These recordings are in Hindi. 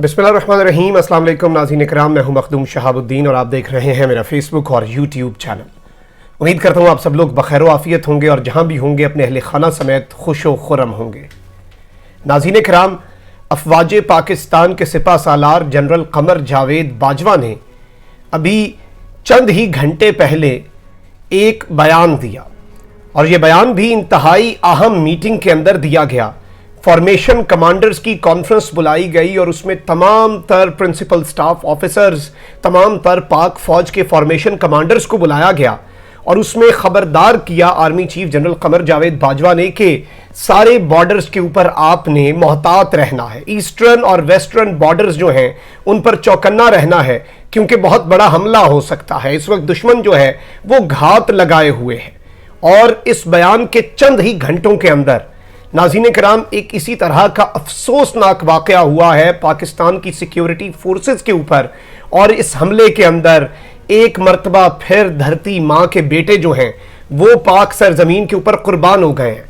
बिस्मिल्लाहिर्रहमानिर्रहीम। अस्सलाम वालेकुम नाज़रीन इकराम, मैं हूं मखदूम शहाबुद्दीन और आप देख रहे हैं मेरा फेसबुक और यूट्यूब चैनल। उम्मीद करता हूं आप सब लोग बखैर आफियत होंगे और जहां भी होंगे अपने अहले खाना समेत खुश व खुर्रम होंगे। नाज़रीन इकराम, अफवाज पाकिस्तान के सिपा सालार जनरल कमर जावेद बाजवा ने अभी चंद ही घंटे पहले एक बयान दिया और यह बयान भी इंतहाई अहम मीटिंग के अंदर दिया गया। फॉर्मेशन कमांडर्स की कॉन्फ्रेंस बुलाई गई और उसमें तमाम तर प्रिंसिपल स्टाफ ऑफिसर्स, तमाम तर पाक फौज के फॉर्मेशन कमांडर्स को बुलाया गया और उसमें खबरदार किया army chief general Qamar Javed Bajwa ने कि सारे बॉर्डर्स के ऊपर आपने मोहतात रहना है। ईस्टर्न और वेस्टर्न बॉर्डर्स जो हैं उन पर चौकन्ना रहना है क्योंकि बहुत बड़ा हमला हो सकता है। इस वक्त दुश्मन जो है वो घात लगाए हुए है। और इस बयान के चंद ही घंटों के अंदर नाज़रीन कराम एक इसी तरह का अफसोसनाक वाक़या हुआ है पाकिस्तान की सिक्योरिटी फोर्सेस के ऊपर और इस हमले के अंदर एक मर्तबा फिर धरती माँ के बेटे जो हैं वो पाक सरजमीन के ऊपर कुर्बान हो गए हैं।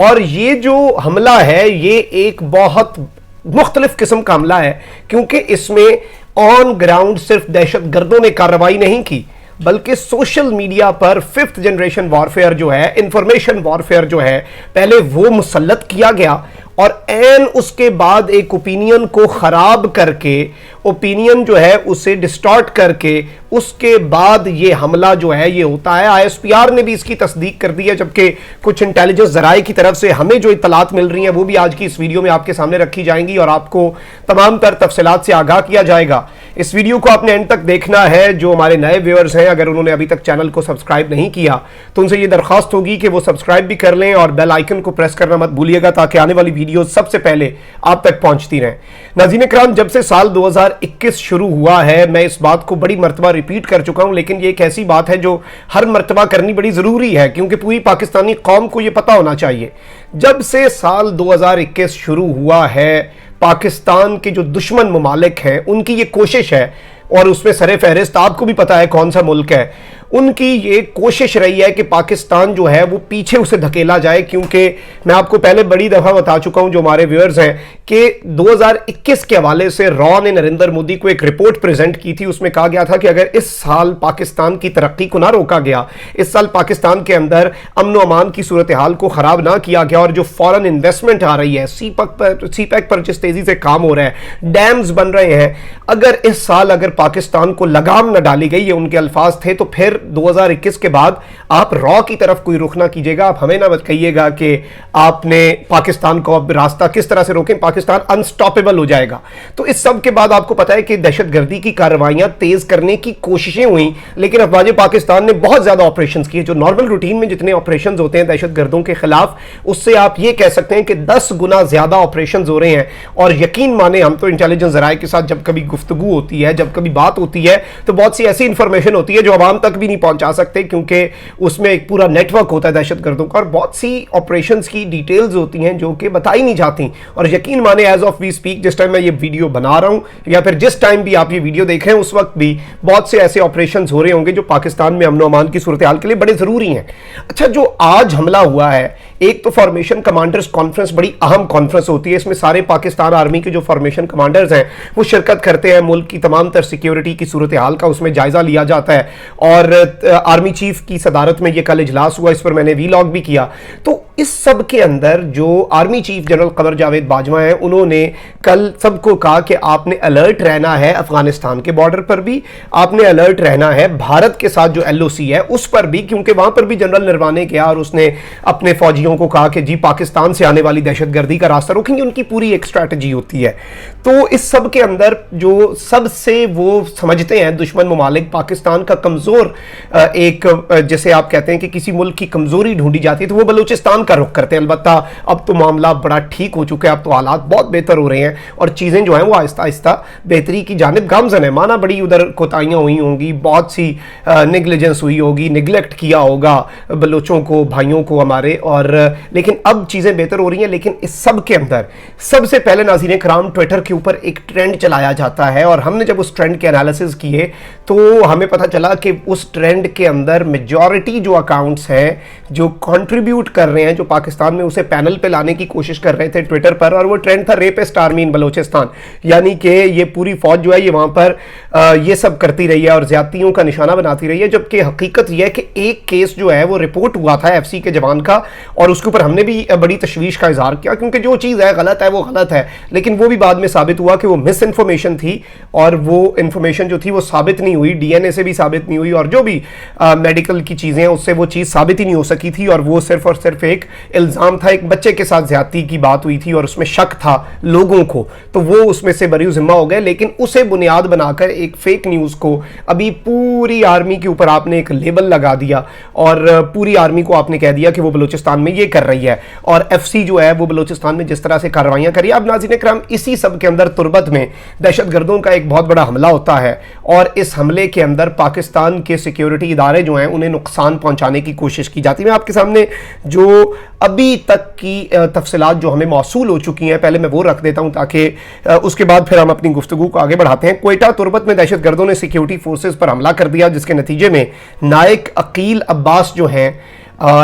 और ये जो हमला है ये एक बहुत मुख्तलिफ किस्म का हमला है क्योंकि इसमें ऑन ग्राउंड सिर्फ दहशत गर्दों ने कार्रवाई नहीं की बल्कि सोशल मीडिया पर फिफ्थ जनरेशन वॉरफेयर जो है, इंफॉर्मेशन वॉरफेयर जो है, पहले वो मुसल्लत किया गया और एन उसके बाद एक ओपिनियन को खराब करके, ओपिनियन जो है उसे डिस्टॉर्ट करके उसके बाद ये हमला जो है ये होता है। ISPR ने भी इसकी तस्दीक कर दी है, जबकि कुछ इंटेलिजेंस जराए की तरफ से हमें जो इत्तलात मिल रही हैं वो भी आज की इस वीडियो में आपके सामने रखी जाएंगी और आपको तमाम तर तफसीलात से आगाह किया जाएगा। इस वीडियो को आपने एंड तक देखना है। जो हमारे नए व्यूअर्स हैं, अगर उन्होंने अभी तक चैनल को सब्सक्राइब नहीं किया तो उनसे ये दरख्वास्त होगी कि वो सब्सक्राइब भी कर लें और बेल आइकन को प्रेस करना मत भूलिएगा ताकि आने वाली वीडियो सबसे पहले आप तक पहुंचती रहें। नाज़रीन इकराम, जब से साल 2021 शुरू हुआ है मैं इस बात को बड़ी मर्तबा रिपीट कर चुका हूं, लेकिन ये एक ऐसी बात है जो हर मर्तबा करनी बड़ी जरूरी है क्योंकि पूरी पाकिस्तानी कौम को यह पता होना चाहिए। जब से साल 2021 शुरू हुआ है पाकिस्तान के जो दुश्मन ममालिक हैं उनकी ये कोशिश है और उसमें सरे फहरिस्त आपको भी पता है कौन सा मुल्क है, उनकी ये कोशिश रही है कि पाकिस्तान जो है वो पीछे उसे धकेला जाए। क्योंकि मैं आपको पहले बड़ी दफ़ा बता चुका हूं जो हमारे व्यूअर्स हैं कि 2021 के हवाले से रॉ ने नरेंद्र मोदी को एक रिपोर्ट प्रेजेंट की थी। उसमें कहा गया था कि अगर इस साल पाकिस्तान की तरक्की को ना रोका गया, इस साल पाकिस्तान के अंदर अमन अमान की सूरत हाल को ख़राब ना किया गया और जो फॉरेन इन्वेस्टमेंट आ रही है, सीपैक पर जिस तेज़ी से काम हो रहा है, डैम्स बन रहे हैं, अगर इस साल अगर पाकिस्तान को लगाम न डाली गई, ये उनके अल्फाज थे, तो फिर 2021 के बाद आप रॉ की तरफ कोई रुख ना कीजिएगा। आप हमें ना मत कहिएगा कि आपने पाकिस्तान को अब रास्ता किस तरह से रोकें, पाकिस्तान अनस्टॉपेबल हो जाएगा। तो इस सब के बाद आपको पता है कि दहशतगर्दी की कार्रवाइयां तेज करने की कोशिशें हुई, लेकिन अफवाज पाकिस्तान ने बहुत ज्यादा ऑपरेशंस किए। जो नॉर्मल रूटीन में जितने ऑपरेशंस होते हैं दहशतगर्दों के खिलाफ, उससे आप ये कह सकते हैं कि 10 गुना ज्यादा ऑपरेशंस हो रहे हैं। और यकीन माने, हम तो इंटेलिजेंस जराए के साथ जब कभी गुफ्तगू होती है, जब कभी बात होती है, तो बहुत सी ऐसी इंफॉर्मेशन होती है जो आवाम तक भी नहीं पहुंचा सकते क्योंकि उसमें एक पूरा नेटवर्क होता है दहशतगर्दों का और बहुत सी ऑपरेशंस की डिटेल्स होती हैं जो कि बताई नहीं जाती। और यकीन माने, एज ऑफ वी स्पीक, जिस टाइम मैं ये वीडियो बना रहा हूं या फिर जिस टाइम भी आप ये वीडियो देख रहे हैं, उस वक्त भी बहुत से ऐसे ऑपरेशंस हो रहे होंगे जो पाकिस्तान में अमन अमान की सूरत हाल के लिए बड़े जरूरी हैं। अच्छा, जो आज हमला हुआ है, एक तो फॉर्मेशन कमांडर्स कॉन्फ्रेंस बड़ी अहम कॉन्फ्रेंस होती है। इसमें सारे पाकिस्तान आर्मी के जो फॉर्मेशन कमांडर्स हैं वो शिरकत करते हैं। मुल्क की तमाम तर सिक्योरिटी की सूरत हाल का उसमें जायजा लिया जाता है और आर्मी चीफ की सदारत में ये कल इजलास हुआ, इस पर मैंने वीलॉग भी किया। तो इस सब के अंदर जो army chief general Qamar Javed Bajwa हैं उन्होंने कल सबको कहा कि आपने अलर्ट रहना है, अफगानिस्तान के बॉर्डर पर भी आपने अलर्ट रहना है, भारत के साथ जो LOC है उस पर भी, क्योंकि वहां पर भी जनरल नरवाने गया और उसने अपने फौजियों को कहा कि जी पाकिस्तान से आने वाली दहशतगर्दी का रास्ता रोकेंगे। उनकी पूरी एक स्ट्रैटेजी होती है। तो इस सब के अंदर जो सबसे वो समझते हैं दुश्मन ममालिक, पाकिस्तान का कमजोर एक, जैसे आप कहते हैं कि किसी मुल्क की कमजोरी ढूंढी जाती है, तो वो बलूचिस्तान का रुख करते हैं। अलबत्ता अब तो मामला बड़ा ठीक हो चुका है, अब तो हालात बहुत बेहतर हो रहे हैं और चीजें जो हैं वो आहिस्ता आहिस्ता बेहतरी की जानिब गामजन है। माना बड़ी उधर कोताहियां हुई होंगी, बहुत सी नेग्लिजेंस हुई होगी, निगलेक्ट किया होगा बलोचों को, भाइयों को हमारे, और लेकिन अब चीज़ें बेहतर हो रही हैं। लेकिन इस सब के अंदर सबसे पहले नाज़रीन कराम ट्विटर के ऊपर एक ट्रेंड चलाया जाता है, और हमने जब उस ट्रेंड के एनालिसिस किए तो हमें पता चला कि उस ट्रेंड के अंदर मेजॉरिटी जो अकाउंट्स हैं जो कंट्रीब्यूट कर रहे हैं, जो पाकिस्तान में उसे पैनल पे लाने की कोशिश कर रहे थे ट्विटर पर, और वो ट्रेंड था रेपिस्ट आर्मी इन बलोचिस्तान, यानी कि ये पूरी फौज जो है ये वहां पर ये सब करती रही है और ज्यादतियों का निशाना बनाती रही है। जबकि हकीकत यह है कि एक केस जो है वो रिपोर्ट हुआ था एफसी के जवान का, और उसके ऊपर हमने भी बड़ी तशवीश का इजहार किया, क्योंकि जो चीज़ है गलत है वो गलत है, लेकिन वो भी बाद में साबित हुआ कि वो मिस इन्फॉर्मेशन थी, और वो इन्फॉर्मेशन जो थी वो साबित नहीं हुई, डीएनए से भी साबित नहीं हुई, और जो भी मेडिकल की चीज़ें हैं उससे वो चीज़ साबित ही नहीं हो सकी थी, और वो सिर्फ और सिर्फ एक इल्ज़ाम था। एक बच्चे के साथ ज्यादती की बात हुई थी और उसमें शक था लोगों को, तो वो उसमें से बरी जिम्मा हो गए। लेकिन उसे बुनियाद बनाकर एक फेक न्यूज़ को अभी पूरी आर्मी के ऊपर आपने एक लेबल लगा दिया, और पूरी आर्मी को आपने कह दिया कि वो बलूचिस्तान में ये कर रही है, और एफसी जो है वो बलूचिस्तान में जिस तरह से कार्रवाइयां करी। अब नाज़रीन इकराम इसी सब के अंदर तुरबत में दहशतगर्दों का एक बहुत बड़ा हमला होता है, और इस हमले के अंदर पाकिस्तान के सिक्योरिटी इदारे जो हैं उन्हें नुकसान पहुंचाने की कोशिश की जाती है। मैं आपके सामने जो अभी तक की तफसीलात जो हमें मौसूल हो चुकी हैं पहले मैं वो रख देता हूं, ताकि उसके बाद फिर हम अपनी गुफ्तगू को आगे बढ़ाते हैं। क्वेटा तुरबत में दहशतगर्दों ने सिक्योरिटी फोर्सेस पर हमला कर दिया, जिसके नतीजे में नायक अकील अब्बास जो हैं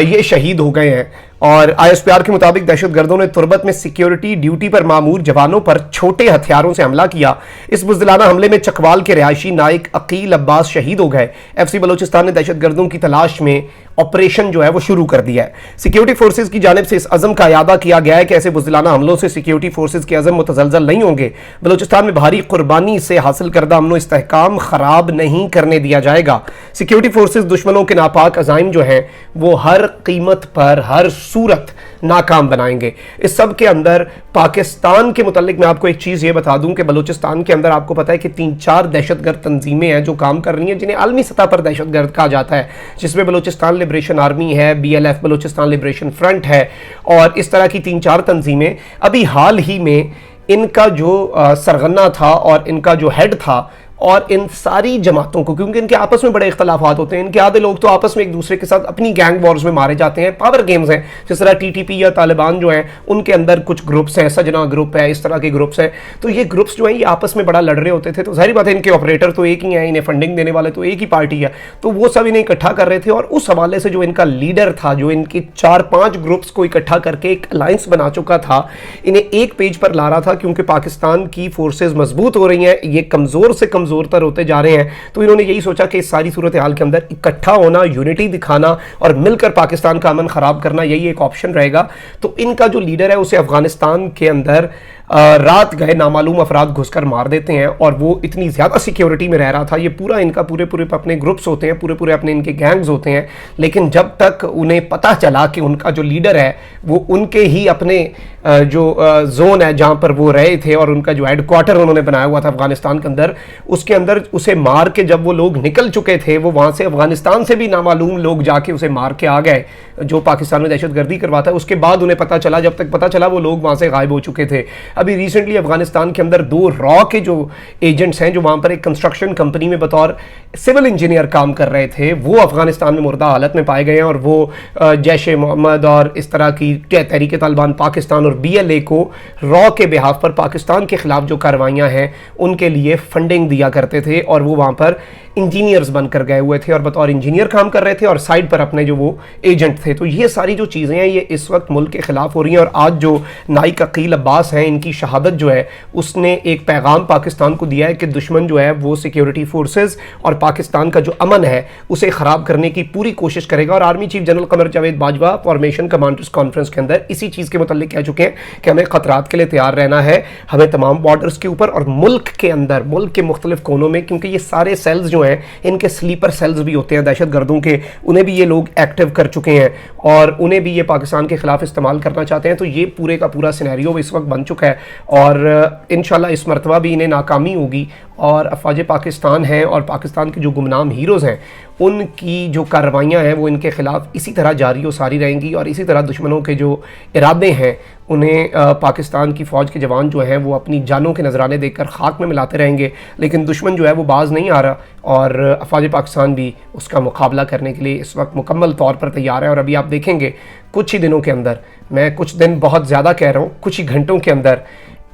ये शहीद हो गए हैं। और आईएसपीआर के मुताबिक दहशतगर्दों ने तुरबत में सिक्योरिटी ड्यूटी पर मामूर जवानों पर छोटे हथियारों से हमला किया। इस बुज़दिलाना हमले में चकवाल के रिहायशी नायक अकील अब्बास शहीद हो गए। एफसी बलूचिस्तान ने दहशतगर्दों की तलाश में ऑपरेशन जो है वो शुरू कर दिया है। सिक्योरिटी फोर्सेज की जानिब से इस अज़म का इयादा किया गया है कि ऐसे बुज़दिलाना हमलों से सिक्योरिटी फोर्सेज के अज़म मुतज़लज़ल नहीं होंगे। बलूचिस्तान में भारी कुर्बानी से हासिल करदा अमन इस्तेहकाम खराब नहीं करने दिया जाएगा। सिक्योरिटी फोर्सेज दुश्मनों के नापाक अज़ाइम जो हैं वो हर कीमत पर हर सूरत नाकाम बनाएंगे। इस सब के अंदर पाकिस्तान के मुतालिक मैं आपको एक चीज़ ये बता दूं कि बलूचिस्तान के अंदर आपको पता है कि 3-4 दहशतगर्द तंजीमें हैं जो काम कर रही हैं, जिन्हें आलमी सतह पर दहशतगर्द कहा जाता है, जिसमें बलूचिस्तान लिबरेशन आर्मी है, BLF बलूचिस्तान लिबरेशन फ्रंट है, और इस तरह की 3-4 तंजीमें। अभी हाल ही में इनका जो सरगना था और इनका जो हेड था, और इन सारी जमातों को, क्योंकि इनके आपस में बड़े इख्तलाफात होते हैं, इनके आधे लोग तो आपस में एक दूसरे के साथ अपनी गैंग वॉर्स में मारे जाते हैं, पावर गेम्स हैं, जिस तरह TTP या तालिबान जो हैं उनके अंदर कुछ ग्रुप्स हैं, सजना ग्रुप है, इस तरह के ग्रुप्स हैं। तो ये ग्रुप्स जो हैं ये आपस में बड़ा लड़ रहे होते थे, तो जाहिर बात है इनके ऑपरेटर तो एक ही हैं, इन्हें फंडिंग देने वाले तो एक ही पार्टी है, तो वो सब इन्हें इकट्ठा कर रहे थे। और उस हवाले से जो इनका लीडर था, जो इनकी 4-5 ग्रुप्स को इकट्ठा करके एक अलायंस बना चुका था, इन्हें एक पेज पर ला रहा था, क्योंकि पाकिस्तान की फोर्सेज मजबूत हो रही हैं, ये कमज़ोर से कमज़ोर तर होते जा रहे हैं। तो इन्होंने यही सोचा कि इस सारी सूरत हाल के अंदर इकट्ठा होना, यूनिटी दिखाना और मिलकर पाकिस्तान का अमन खराब करना, यही एक ऑप्शन रहेगा। तो इनका जो लीडर है उसे अफगानिस्तान के अंदर रात गए नामालूम अफराद घुसकर मार देते हैं, और वो इतनी ज़्यादा सिक्योरिटी में रह रहा था। ये पूरा इनका पूरे अपने ग्रुप्स होते हैं, पूरे अपने इनके गैंग्स होते हैं, लेकिन जब तक उन्हें पता चला कि उनका जो लीडर है वो उनके ही अपने जो जोन है जहाँ पर वो रहे थे, और उनका जो हेडक्वार्टर उन्होंने बनाया हुआ था अफगानिस्तान के अंदर, उसके अंदर उसे मार के जब वो लोग निकल चुके थे, वो वहाँ से अफगानिस्तान से भी नामालूम लोग जाके उसे मार के आ गए जो पाकिस्तान में दहशतगर्दी करवाता है। उसके बाद उन्हें पता चला, जब तक पता चला वो लोग वहाँ से गायब हो चुके थे। अभी रिसेंटली अफगानिस्तान के अंदर 2 रॉ के जो एजेंट्स हैं जो वहाँ पर एक कंस्ट्रक्शन कंपनी में बतौर सिविल इंजीनियर काम कर रहे थे, वो अफगानिस्तान में मुर्दा हालत में पाए गए हैं, और वो जैश ए मोहम्मद और इस तरह की तहरीक तालिबान पाकिस्तान और BLA को रॉ के बिहाफ पर पाकिस्तान के खिलाफ जो कार्रवाइयाँ हैं उनके लिए फंडिंग दिया करते थे, और वो वहाँ पर इंजीनियर्स बनकर गए हुए थे और बतौर इंजीनियर काम कर रहे थे, और साइड पर अपने जो वो एजेंट थे। तो ये सारी जो चीज़ें हैं ये इस वक्त मुल्क के खिलाफ हो रही हैं, और आज जो नाइक अकील अब्बास हैं इनकी शहादत जो है उसने एक पैगाम पाकिस्तान को दिया है कि दुश्मन जो है वो सिक्योरिटी फोर्सेज और पाकिस्तान का जो अमन है उसे ख़राब करने की पूरी कोशिश करेगा। और army chief general Qamar Javed Bajwa formation commanders conference के अंदर इसी चीज़ के मुतालिक कह चुके हैं कि हमें ख़तरात के लिए तैयार रहना है, हमें तमाम बॉर्डर्स के ऊपर और मुल्क के अंदर, मुल्क के मुख्तलिफ कोनों में, क्योंकि ये सारे सेल्स जो हैं इनके स्लीपर सेल्स भी होते हैं दहशतगर्दों के, उन्हें भी ये लोग एक्टिव कर चुके हैं और उन्हें भी ये पाकिस्तान के खिलाफ इस्तेमाल करना चाहते हैं। तो ये पूरे का पूरा सिनेरियो इस वक्त बन चुका है, और इंशाल्लाह इस मरतबा भी इन्हें नाकामी होगी और अफवाज पाकिस्तान हैं और पाकिस्तान के जो गुमनाम हीरोज़ हैं उनकी जो कार्रवाइयाँ हैं वो इनके ख़िलाफ़ इसी तरह जारी व सारी रहेंगी और इसी तरह दुश्मनों के जो इरादे हैं उन्हें पाकिस्तान की फ़ौज के जवान जो हैं वो अपनी जानों के नजराने देखकर खाक में मिलाते रहेंगे, लेकिन दुश्मन जो है वो बाज नहीं आ रहा और अफवाज पाकिस्तान भी उसका मुकाबला करने के लिए इस वक्त मुकम्मल तौर पर तैयार है। और अभी आप देखेंगे कुछ ही दिनों के अंदर, मैं कुछ दिन बहुत ज़्यादा कह रहा हूँ, कुछ ही घंटों के अंदर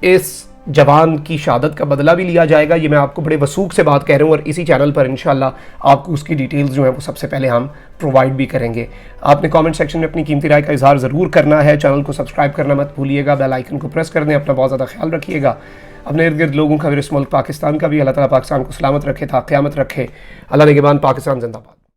इस जवान की शहादत का बदला भी लिया जाएगा। ये मैं आपको बड़े वसूख से बात कह रहा हूँ और इसी चैनल पर इंशाल्लाह आपको उसकी डिटेल्स जो है वो सबसे पहले हम प्रोवाइड भी करेंगे। आपने कमेंट सेक्शन में अपनी कीमती राय का इजहार ज़रूर करना है। चैनल को सब्सक्राइब करना मत भूलिएगा, बेल आइकन को प्रेस कर दें। अपना बहुत ज़्यादा ख्याल रखिएगा, अपने इर्द गिर्द लोगों का भी, इस मुल्क पाकिस्तान का भी। अल्लाह ताला पाकिस्तान को सलामत रखे, था क़यामत रखे। अल्लाह निगहबान, पाकिस्तान जिंदाबाद।